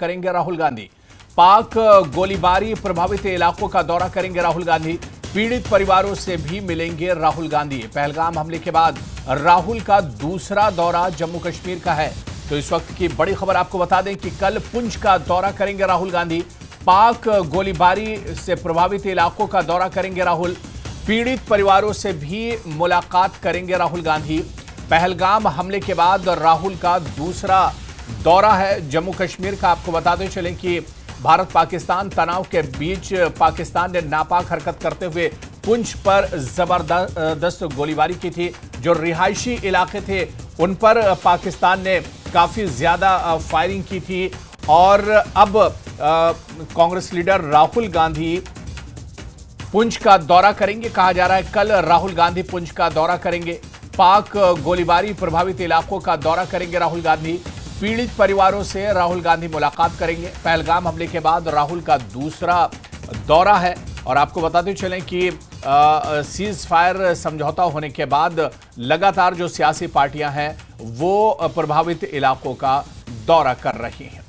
करेंगे राहुल गांधी। पाक गोलीबारी प्रभावित इलाकों का दौरा करेंगे राहुल गांधी। पीड़ित परिवारों से भी मिलेंगे राहुल गांधी। पहलगाम हमले के बाद राहुल का दूसरा दौरा जम्मू कश्मीर का है। तो इस वक्त की बड़ी खबर आपको बता दें कि कल पुंछ का दौरा करेंगे राहुल गांधी। पाक गोलीबारी से प्रभावित इलाकों का दौरा करेंगे राहुल। पीड़ित परिवारों से भी मुलाकात करेंगे राहुल गांधी। पहलगाम हमले के बाद राहुल का दूसरा दौरा है जम्मू कश्मीर का। आपको बताते चलें कि भारत पाकिस्तान तनाव के बीच पाकिस्तान ने नापाक हरकत करते हुए पुंछ पर जबरदस्त गोलीबारी की थी। जो रिहायशी इलाके थे उन पर पाकिस्तान ने काफी ज्यादा फायरिंग की थी। और अब कांग्रेस लीडर राहुल गांधी पुंछ का दौरा करेंगे। कहा जा रहा है कल राहुल गांधी पुंछ का दौरा करेंगे। पाक गोलीबारी प्रभावित इलाकों का दौरा करेंगे राहुल गांधी। पीड़ित परिवारों से राहुल गांधी मुलाकात करेंगे। पहलगाम हमले के बाद राहुल का दूसरा दौरा है। और आपको बताते चलें कि सीज फायर समझौता होने के बाद लगातार जो सियासी पार्टियां हैं वो प्रभावित इलाकों का दौरा कर रही हैं।